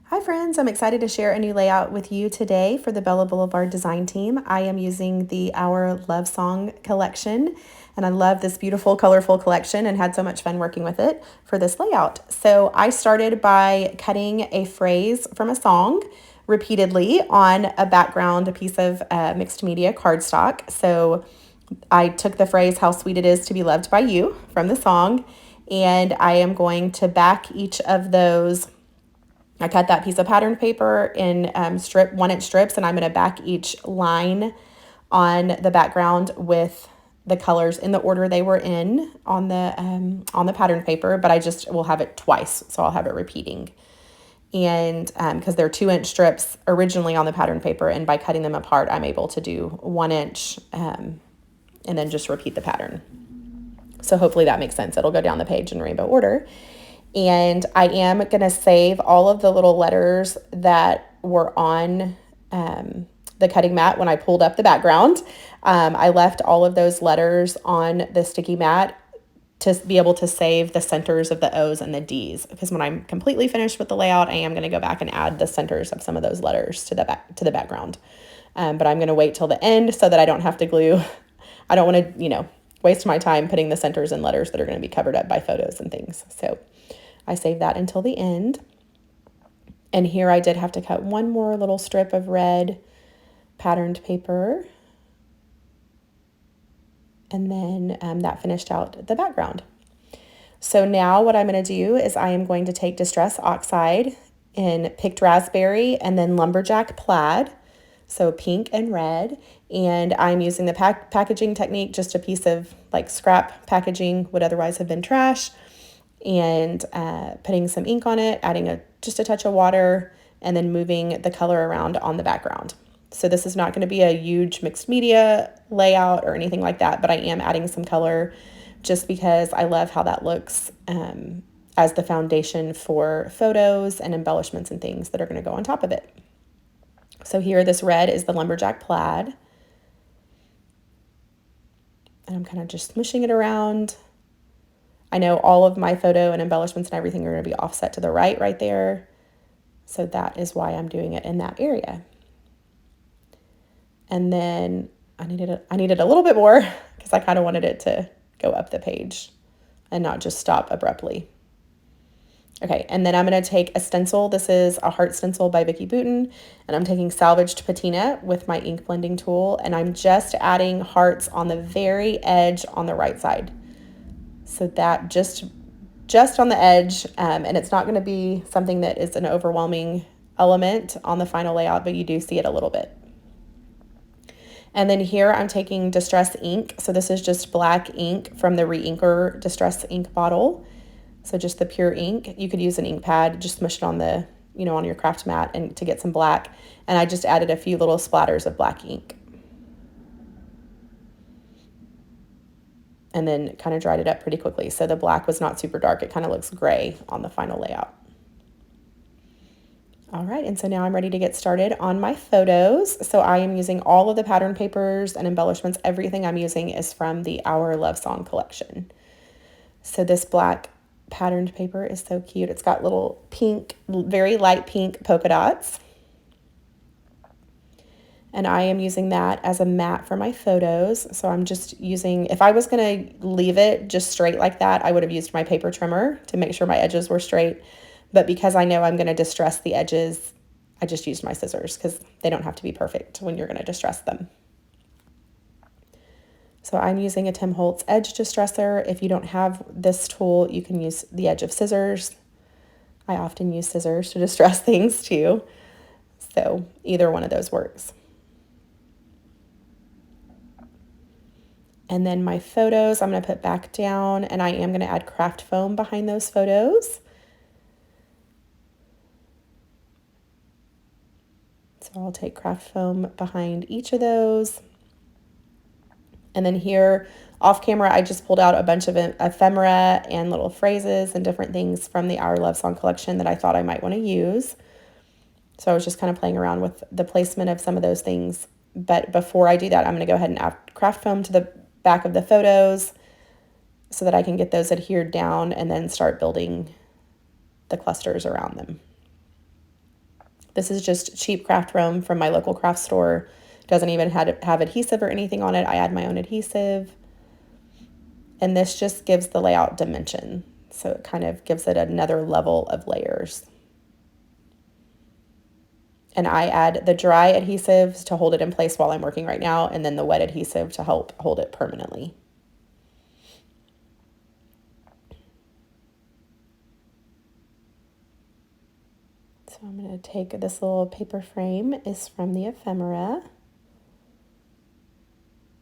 Hi friends, I'm excited to share a new layout with you today for the Bella Boulevard design team. I am using the Our Love Song collection, and I love this beautiful, colorful collection and had so much fun working with it for this layout. So I started by cutting a phrase from a song repeatedly on a background, a piece of mixed media cardstock. So I took the phrase, "How sweet it is to be loved by you," from the song, and I am going to back each of those. I cut that piece of patterned paper in 1-inch strips, and I'm going to back each line on the background with the colors in the order they were in on the patterned paper, but I just will have it twice, so I'll have it repeating. And because they're 2-inch strips originally on the patterned paper, and by cutting them apart, I'm able to do 1-inch and then just repeat the pattern. So hopefully that makes sense. It'll go down the page in rainbow order. And I am going to save all of the little letters that were on the cutting mat when I pulled up the background. I left all of those letters on the sticky mat to be able to save the centers of the O's and the D's, because when I'm completely finished with the layout, I am going to go back and add the centers of some of those letters to the background. But I'm going to wait till the end so that I don't have to glue. I don't want to, waste my time putting the centers and letters that are going to be covered up by photos and things. So I saved that until the end. And here I did have to cut one more little strip of red patterned paper. And then that finished out the background. So now what I'm going to do is I am going to take Distress Oxide in Picked Raspberry and then Lumberjack Plaid, so pink and red. And I'm using the packaging technique, just a piece of like scrap packaging would otherwise have been trash, and putting some ink on it, adding just a touch of water, and then moving the color around on the background. So this is not going to be a huge mixed media layout or anything like that, but I am adding some color just because I love how that looks as the foundation for photos and embellishments and things that are going to go on top of it. So here, this red is the Lumberjack Plaid. And I'm kind of just smushing it around. I know all of my photo and embellishments and everything are going to be offset to the right there. So that is why I'm doing it in that area. And then I needed a little bit more because I kind of wanted it to go up the page and not just stop abruptly. Okay, and then I'm going to take a stencil. This is a heart stencil by Vicki Boutin, and I'm taking salvaged patina with my ink blending tool, and I'm just adding hearts on the very edge on the right side. So that just on the edge, and it's not going to be something that is an overwhelming element on the final layout, but you do see it a little bit. And then here I'm taking Distress ink. So this is just black ink from the Re-Inker Distress ink bottle. So just the pure ink. You could use an ink pad, just smush it on the, on your craft mat and to get some black. And I just added a few little splatters of black ink. And then kind of dried it up pretty quickly. So the black was not super dark. It kind of looks gray on the final layout. All right, and so now I'm ready to get started on my photos. So I am using all of the pattern papers and embellishments. Everything I'm using is from the Our Love Song collection. So this black patterned paper is so cute. It's got little pink, very light pink polka dots. And I am using that as a mat for my photos. So I'm just using, if I was going to leave it just straight like that, I would have used my paper trimmer to make sure my edges were straight. But because I know I'm going to distress the edges, I just used my scissors because they don't have to be perfect when you're going to distress them. So I'm using a Tim Holtz edge distresser. If you don't have this tool, you can use the edge of scissors. I often use scissors to distress things too. So either one of those works. And then my photos, I'm going to put back down, and I am going to add craft foam behind those photos. So I'll take craft foam behind each of those. And then here off camera, I just pulled out a bunch of ephemera and little phrases and different things from the Our Love Song collection that I thought I might want to use. So I was just kind of playing around with the placement of some of those things. But before I do that, I'm going to go ahead and add craft foam to the back of the photos so that I can get those adhered down and then start building the clusters around them. This is just cheap craft foam from my local craft store. Doesn't even have adhesive or anything on it. I add my own adhesive. And this just gives the layout dimension. So it kind of gives it another level of layers. And I add the dry adhesives to hold it in place while I'm working right now, and then the wet adhesive to help hold it permanently. So I'm going to take this little paper frame, is from the ephemera.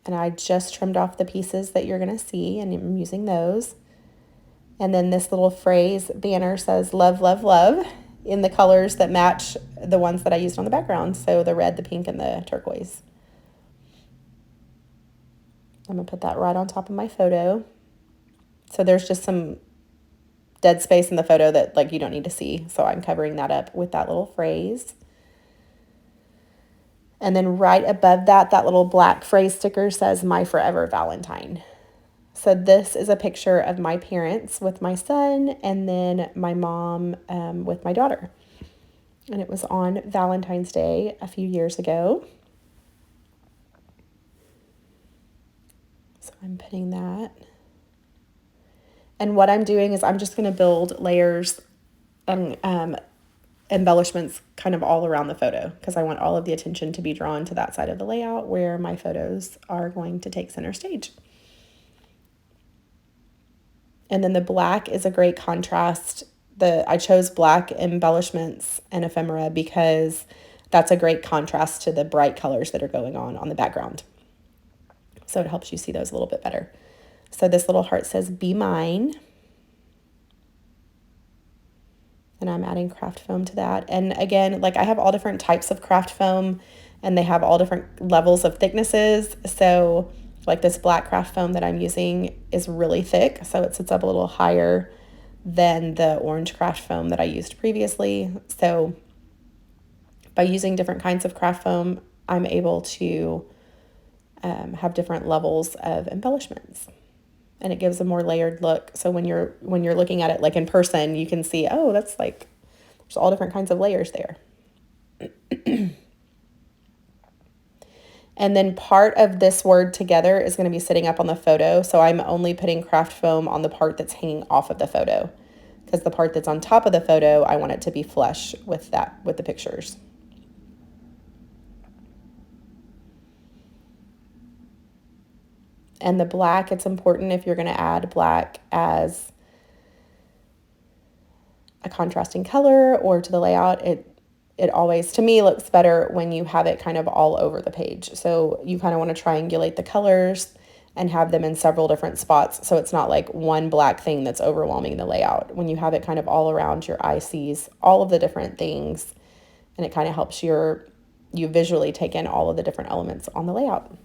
And I just trimmed off the pieces that you're going to see, and I'm using those. And then this little phrase banner says love, love, love in the colors that match the ones that I used on the background. So the red, the pink, and the turquoise. I'm going to put that right on top of my photo. So there's just some dead space in the photo that like you don't need to see. So I'm covering that up with that little phrase. And then right above that, that little black phrase sticker says My Forever Valentine. So this is a picture of my parents with my son, and then my mom with my daughter. And it was on Valentine's Day a few years ago. So I'm putting that. And what I'm doing is I'm just going to build layers and embellishments kind of all around the photo, because I want all of the attention to be drawn to that side of the layout where my photos are going to take center stage. And then the black is a great contrast. I chose black embellishments and ephemera because that's a great contrast to the bright colors that are going on the background. So it helps you see those a little bit better. So this little heart says, Be Mine. And I'm adding craft foam to that. And again, like I have all different types of craft foam, and they have all different levels of thicknesses. So like this black craft foam that I'm using is really thick, so it sits up a little higher than the orange craft foam that I used previously. So by using different kinds of craft foam, I'm able to have different levels of embellishments, and it gives a more layered look. So when you're looking at it like in person, you can see, oh, that's like there's all different kinds of layers there. And then part of this word together is going to be sitting up on the photo. So I'm only putting craft foam on the part that's hanging off of the photo, because the part that's on top of the photo, I want it to be flush with the pictures. And the black, it's important if you're going to add black as a contrasting color or to the layout, it always, to me, looks better when you have it kind of all over the page. So you kind of want to triangulate the colors and have them in several different spots, so it's not like one black thing that's overwhelming the layout. When you have it kind of all around, your eye sees all of the different things, and it kind of helps you visually take in all of the different elements on the layout.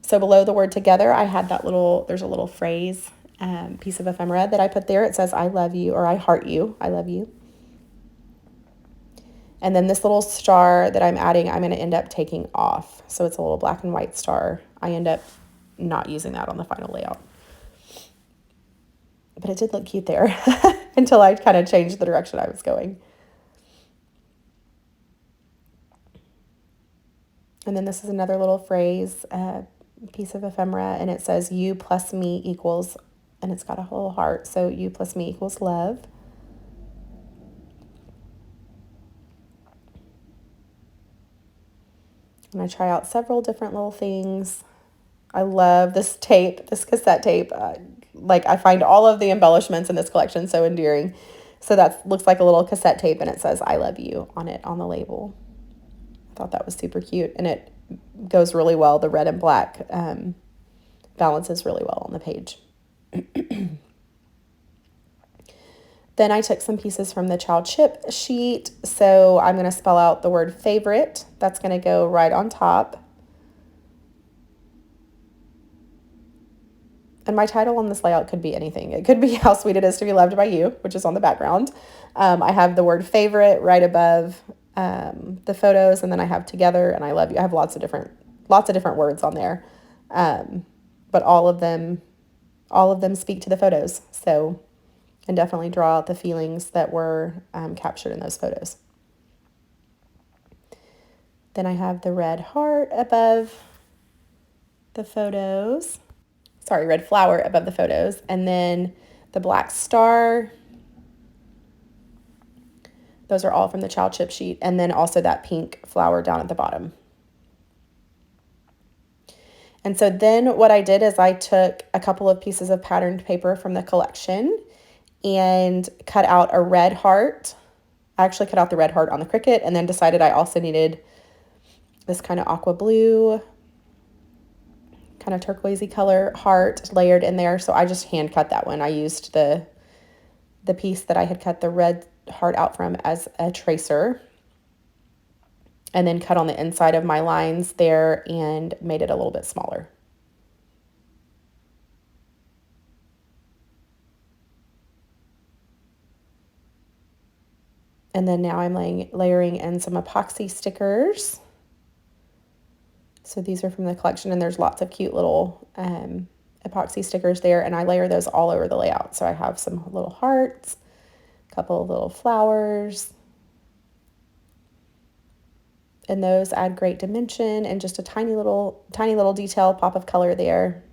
So below the word together, I had there's a little phrase piece of ephemera that I put there. It says, I love you, or I heart you, I love you. And then this little star that I'm adding, I'm going to end up taking off. So it's a little black and white star. I end up not using that on the final layout. But it did look cute there until I kind of changed the direction I was going. And then this is another little phrase, piece of ephemera, and it says, you plus me equals, and it's got a whole heart. So you plus me equals love. And I try out several different little things. I love this tape, this cassette tape. I find all of the embellishments in this collection so endearing. So that looks like a little cassette tape, and it says, I love you on it on the label. I thought that was super cute, and it goes really well. The red and black balances really well on the page. Then I took some pieces from the child chip sheet. So I'm going to spell out the word favorite. That's going to go right on top. And my title on this layout could be anything. It could be How Sweet It Is to Be Loved by You, which is on the background. I have the word favorite right above the photos, and then I have together and I love you. I have lots of different words on there. But all of them speak to the photos. So, and definitely draw out the feelings that were captured in those photos. Then I have the red heart above the photos. Sorry, red flower above the photos. And then the black star. Those are all from the child chip sheet. And then also that pink flower down at the bottom. And so then what I did is I took a couple of pieces of patterned paper from the collection and cut out a red heart. I actually cut out the red heart on the Cricut and then decided I also needed this kind of aqua blue, kind of turquoisey color heart layered in there. So I just hand cut that one. I used the piece that I had cut the red heart out from as a tracer, and then cut on the inside of my lines there and made it a little bit smaller. And then now I'm layering in some epoxy stickers. So these are from the collection, and there's lots of cute little epoxy stickers there, and I layer those all over the layout. So I have some little hearts, a couple of little flowers, and those add great dimension and just a tiny little detail pop of color there.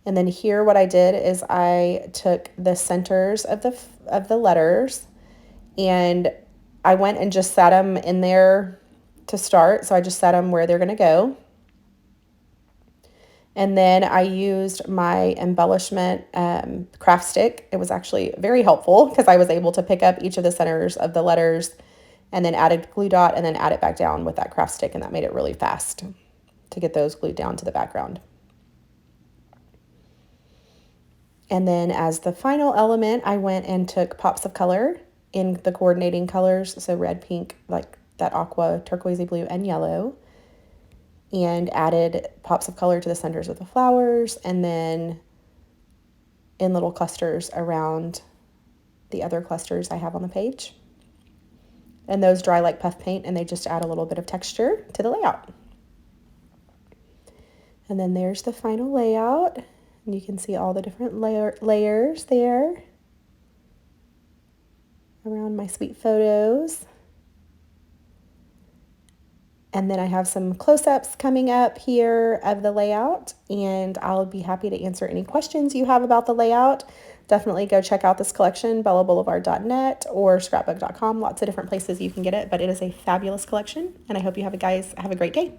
And then here what I did is I took the centers of the letters and I went and just set them in there to start. So I just set them where they're going to go. And then I used my embellishment craft stick. It was actually very helpful because I was able to pick up each of the centers of the letters and then add a glue dot and then add it back down with that craft stick. And that made it really fast to get those glued down to the background. And then as the final element, I went and took pops of color in the coordinating colors. So red, pink, like that aqua, turquoisey blue, and yellow. And added pops of color to the centers of the flowers. And then in little clusters around the other clusters I have on the page. And those dry like puff paint, and they just add a little bit of texture to the layout. And then there's the final layout. And you can see all the different layers there around my sweet photos. And then I have some close-ups coming up here of the layout, and I'll be happy to answer any questions you have about the layout. Definitely go check out this collection, bellaboulevard.net or scrapbook.com. Lots of different places you can get it, but it is a fabulous collection, and I hope you guys have a great day.